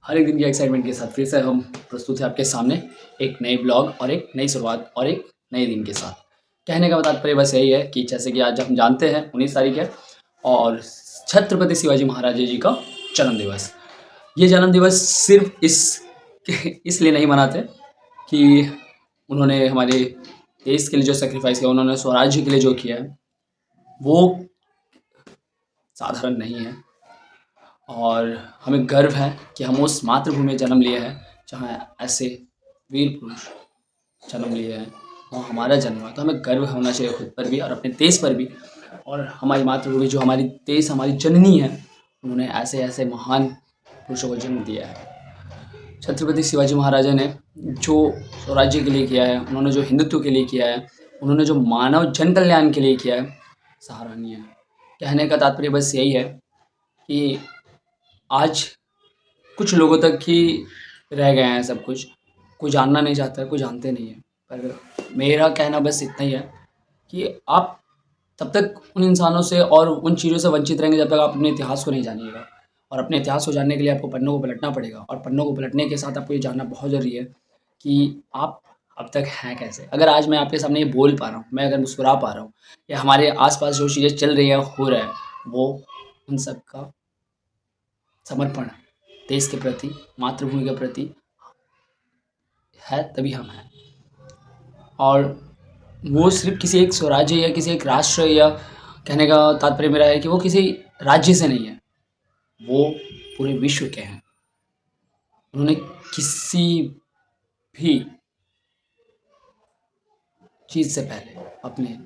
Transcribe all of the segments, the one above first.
हर एक दिन की एक्साइटमेंट के साथ फिर से हम प्रस्तुत हैं आपके सामने एक नए ब्लॉग और एक नई शुरुआत और एक नए दिन के साथ। कहने का तात्पर्य बस यही है कि जैसे कि आज हम जानते हैं 19 तारीख है और छत्रपति शिवाजी महाराज जी का जन्म दिवस। ये जन्म दिवस सिर्फ इसलिए नहीं मनाते कि उन्होंने हमारे देश के लिए जो सेक्रीफाइस किया, उन्होंने स्वराज्य के लिए जो किया है वो साधारण नहीं है। और हमें गर्व है कि हम उस मातृभूमि में जन्म लिए हैं जहाँ ऐसे वीर पुरुष जन्म लिए हैं, वहाँ हमारा जन्म हुआ। तो हमें गर्व होना चाहिए खुद पर भी और अपने देश पर भी। और हमारी मातृभूमि जो हमारी देश हमारी जननी है, उन्होंने ऐसे ऐसे महान पुरुषों को जन्म दिया है। छत्रपति शिवाजी महाराजा ने जो स्वराज्य के लिए किया है, उन्होंने जो हिंदुत्व के लिए किया है, उन्होंने जो मानव जन कल्याण के लिए किया है, सराहनीय है। कहने का तात्पर्य बस यही है कि आज कुछ लोगों तक ही रह गए हैं सब कुछ। कोई जानना नहीं चाहता है, कोई जानते नहीं है। पर मेरा कहना बस इतना ही है कि आप तब तक उन इंसानों से और उन चीज़ों से वंचित रहेंगे जब तक आप अपने इतिहास को नहीं जानिएगा। और अपने इतिहास को जानने के लिए आपको पन्नों को पलटना पड़ेगा। और पन्नों को पलटने के साथ आपको ये जानना बहुत ज़रूरी है कि आप अब तक हैं कैसे। अगर आज मैं आपके सामने ये बोल पा रहा हूँ, मैं अगर मुस्कुरा पा रहा हूँ, या हमारे आस-पास जो चीज़ें चल रही है, हो रहा है, वो उन सब का समर्पण है देश के प्रति, मातृभूमि के प्रति है, तभी हम हैं। और वो सिर्फ़ किसी एक स्वराज्य या किसी एक राष्ट्र, या कहने का तात्पर्य मेरा है कि वो किसी राज्य से नहीं है, वो पूरे विश्व के हैं। उन्होंने किसी भी चीज़ से पहले अपने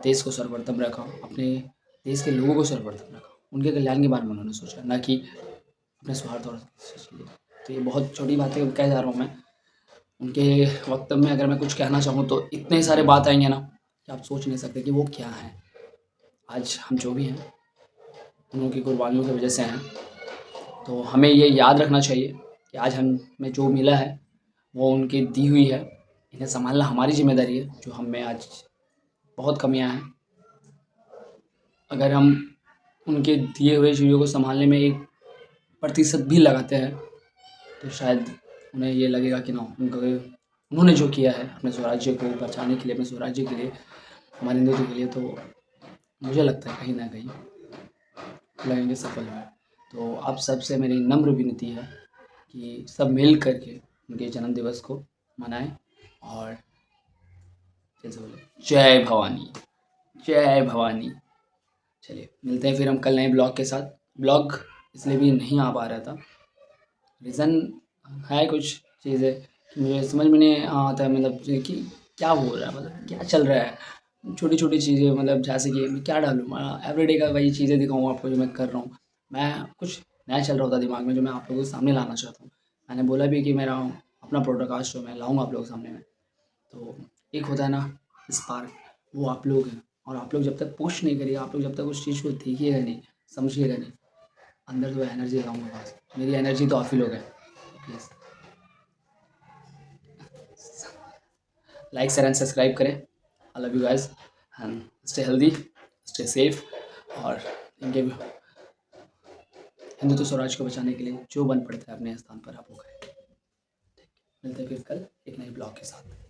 देश को सर्वप्रथम रखा, अपने देश के लोगों को सर्वप्रथम रखा। उनके कल्याण के बारे में उन्होंने सोचा, ना कि अपने स्वार्थ और चीज़ें। तो ये बहुत छोटी बातें कह जा रहा हूँ मैं। उनके वक्तव्य में अगर मैं कुछ कहना चाहूँ तो इतने सारे बात आएँगे ना कि आप सोच नहीं सकते कि वो क्या हैं। आज हम जो भी हैं, उनकी कुर्बानियों की वजह से हैं। तो हमें ये याद रखना चाहिए कि आज हमें जो मिला है वो उनकी दी हुई है। इन्हें सँभालना हमारी ज़िम्मेदारी है, जो हम में आज बहुत कमियाँ हैं। अगर हम उनके दिए हुए चीज़ों को सँभालने में 1% भी लगाते हैं तो शायद उन्हें ये लगेगा कि ना, उन्होंने जो किया है अपने स्वराज्य को बचाने के लिए, अपने स्वराज्य के लिए, हमारे हिंदुत्व के लिए, तो मुझे लगता है कहीं न कहीं लगेंगे सफल हुए। तो आप सबसे मेरी नम्र विनती है कि सब मिल कर के उनके जन्म दिवस को मनाएँ। और जैसे बोले जय भवानी, जय भवानी। चलिए मिलते हैं फिर हम कल नए ब्लॉग के साथ। ब्लॉग इसलिए भी नहीं आ पा रहा था, रीज़न है कुछ चीज़ें कि मुझे समझ में नहीं आता है, मतलब कि क्या हो रहा है, मतलब क्या चल रहा है। छोटी-छोटी चीज़ें, मतलब जैसे कि मैं क्या डालूँ, एवरीडे का वही चीज़ें दिखाऊँ आपको जो मैं कर रहा हूँ। मैं कुछ नया चल रहा होता दिमाग में जो मैं आप लोगों के सामने लाना चाहता हूँ। मैंने बोला भी कि मेरा अपना पॉडकास्ट जो मैं लाऊँगा आप लोगों के सामने में। तो एक होता है ना स्पार्क, वो आप लोग हैं। और आप लोग जब तक पुश नहीं करिएगा, आप लोग जब तक उस चीज़ को देखिएगा नहीं, समझिएगा नहीं, अंदर जो एनर्जी लाऊँगा बस, मेरी एनर्जी तो आप ही लोग हैं। Please like share and subscribe करें। I love you guys and stay healthy, stay safe. और इनके हिंदुत्व स्वराज को बचाने के लिए जो बन पड़ता है अपने स्थान पर आप वो करें। मिलते हैं फिर कल एक नए ब्लॉग के साथ।